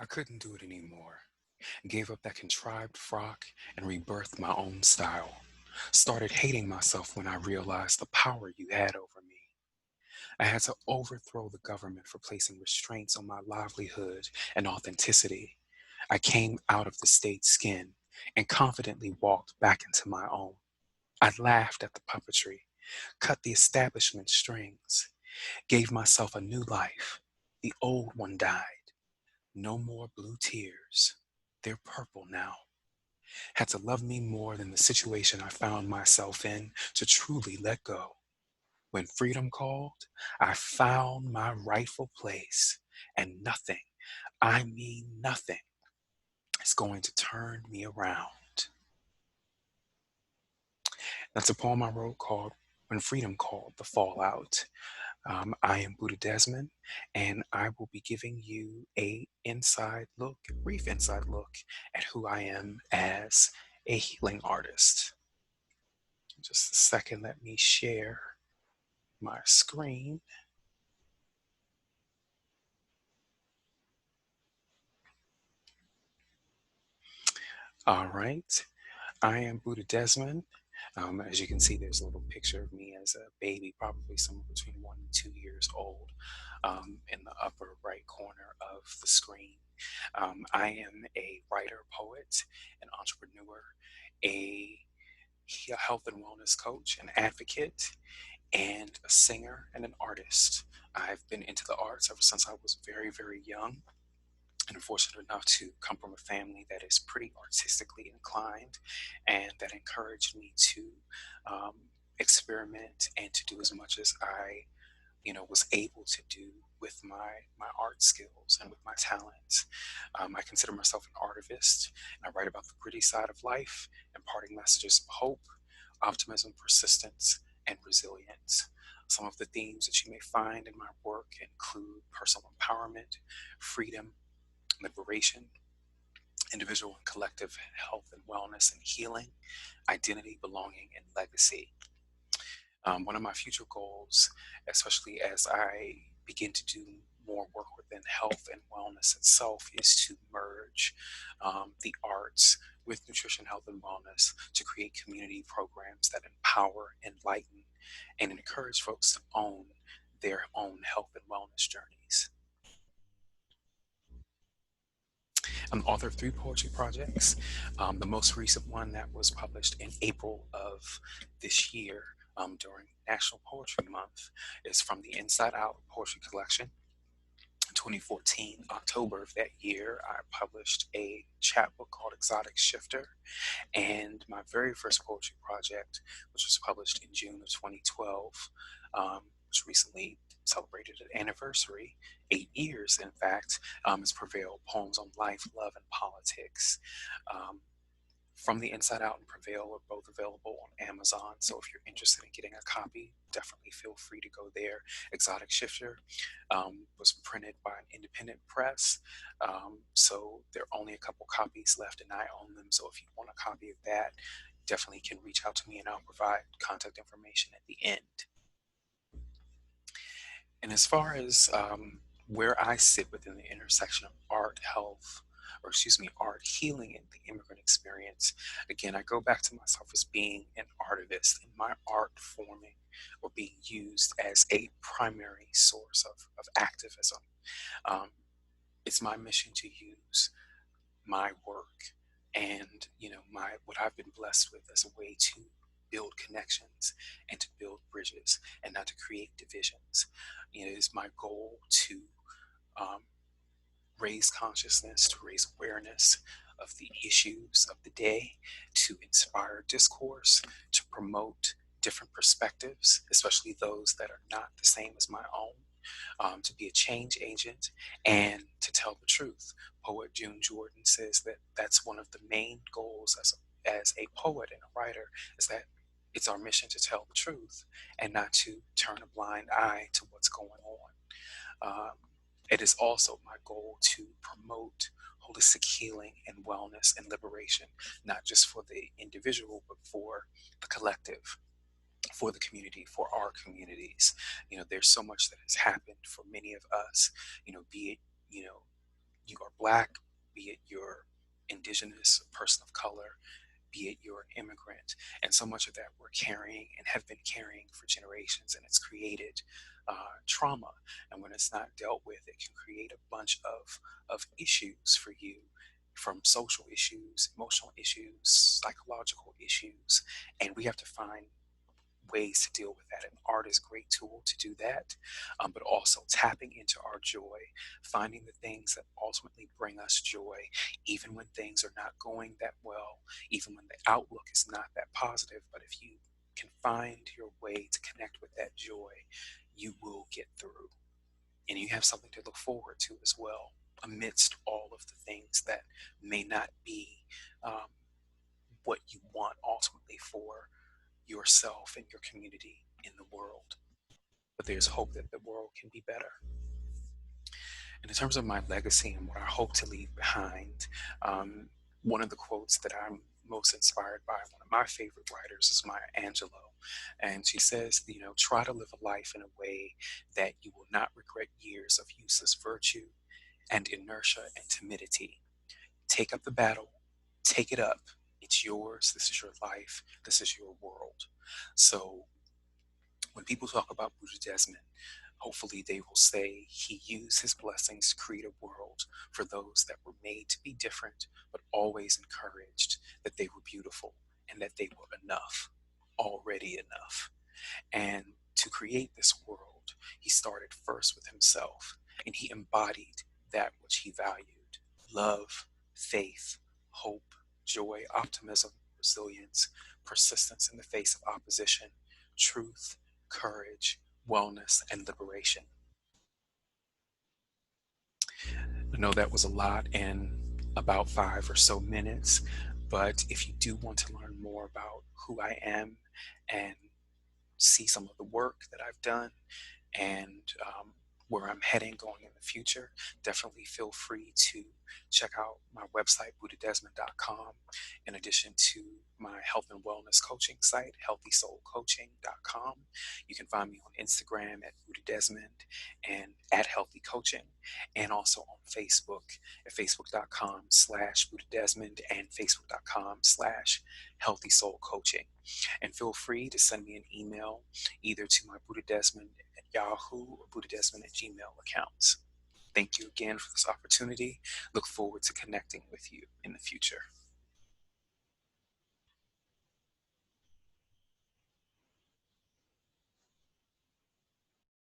I couldn't do it anymore. Gave up that contrived frock and rebirthed my own style. Started hating myself when I realized the power you had over me. I had to overthrow the government for placing restraints on my livelihood and authenticity. I came out of the state's skin and confidently walked back into my own. I laughed at the puppetry, cut the establishment strings, gave myself a new life. The old one died. No more blue tears. They're purple now. Had to love me more than the situation I found myself in to truly let go. When freedom called, I found my rightful place, and nothing, I mean nothing, is going to turn me around. That's a poem I wrote called When Freedom Called, The Fallout. I am Buddha Desmond, and I will be giving you a brief inside look at who I am as a healing artist. Just a second, let me share my screen. All right, I am Buddha Desmond. As you can see, there's a little picture of me as a baby, probably somewhere between 1 and 2 years old, in the upper right corner of the screen. I am a writer, poet, an entrepreneur, a health and wellness coach, an advocate, and a singer and an artist. I've been into the arts ever since I was very, very young, and fortunate enough to come from a family that is pretty artistically inclined and that encouraged me to um, experiment and to do as much as I was able to do with my art skills and with my talents. I consider myself an artivist, and I write about the gritty side of life, imparting messages of hope, optimism, persistence, and resilience. Some of the themes that you may find in my work include personal empowerment, freedom, liberation, individual and collective health and wellness and healing, identity, belonging, and legacy. One of my future goals, especially as I begin to do more work within health and wellness itself, is to merge the arts with nutrition, health, and wellness to create community programs that empower, enlighten, and encourage folks to own their own health and wellness journeys. I'm the author of three poetry projects. The most recent one that was published in April of this year during National Poetry Month is From the Inside Out Poetry Collection. In 2014, October of that year, I published a chapbook called Exotic Shifter. And my very first poetry project, which was published in June of 2012, which recently celebrated an anniversary, 8 years in fact, is Prevail, Poems on Life, Love, and Politics. Um, from the Inside Out and Prevail are both available on Amazon. So if you're interested in getting a copy, definitely feel free to go there. Exotic Shifter was printed by an independent press. So there are only a couple copies left and I own them. So if you want a copy of that, definitely can reach out to me and I'll provide contact information at the end. And as far as where I sit within the intersection of art, health, or excuse me, art, healing, and the immigrant experience, again, I go back to myself as being an artivist and my art forming or being used as a primary source of activism. Um, it's my mission to use my work and my what I've been blessed with as a way to build connections and to build bridges and not to create divisions. It is my goal to um, raise consciousness, to raise awareness of the issues of the day, to inspire discourse, to promote different perspectives, especially those that are not the same as my own, to be a change agent and to tell the truth. Poet June Jordan says that that's one of the main goals as a poet and a writer, is that it's our mission to tell the truth and not to turn a blind eye to what's going on. It is also my goal to promote holistic healing and wellness and liberation, not just for the individual, but for the collective, for the community, for our communities. There's so much that has happened for many of us, be it, you are Black, be it you're Indigenous, a person of color, be it you're an immigrant. And so much of that we're carrying and have been carrying for generations, and it's created trauma. And when it's not dealt with, it can create a bunch of issues for you, from social issues, emotional issues, psychological issues. And we have to find ways to deal with that. And art is a great tool to do that, but also tapping into our joy, finding the things that ultimately bring us joy, even when things are not going that well, even when the outlook is not that positive. But if you can find your way to connect with that joy, you will get through. And you have something to look forward to as well, amidst all of the things that may not be um, what you want ultimately for yourself and your community in the world. But there's hope that the world can be better. And in terms of my legacy and what I hope to leave behind, um, one of the quotes that I'm most inspired by, one of my favorite writers, is Maya Angelou. And she says, try to live a life in a way that you will not regret years of useless virtue and inertia and timidity. Take up the battle, take it up. It's yours. This is your life. This is your world. So when people talk about Buddha Desmond, hopefully they will say he used his blessings to create a world for those that were made to be different, but always encouraged that they were beautiful and that they were enough, already enough. And to create this world, he started first with himself, and he embodied that which he valued: love, faith, hope, joy, optimism, resilience, persistence in the face of opposition, truth, courage, wellness, and liberation. I know that was a lot in about 5 or so minutes, but if you do want to learn more about who I am and see some of the work that I've done, and where I'm heading going in the future, definitely feel free to check out my website, buddhadesmond.com, in addition to my health and wellness coaching site, healthysoulcoaching.com. You can find me on Instagram at Buddha Desmond and at Healthy Coaching, and also on Facebook at facebook.com/Buddha Desmond and facebook.com/Healthy Soul Coaching. And feel free to send me an email either to my Buddha Desmond at Yahoo or Buddha Desmond at Gmail accounts. Thank you again for this opportunity. Look forward to connecting with you in the future.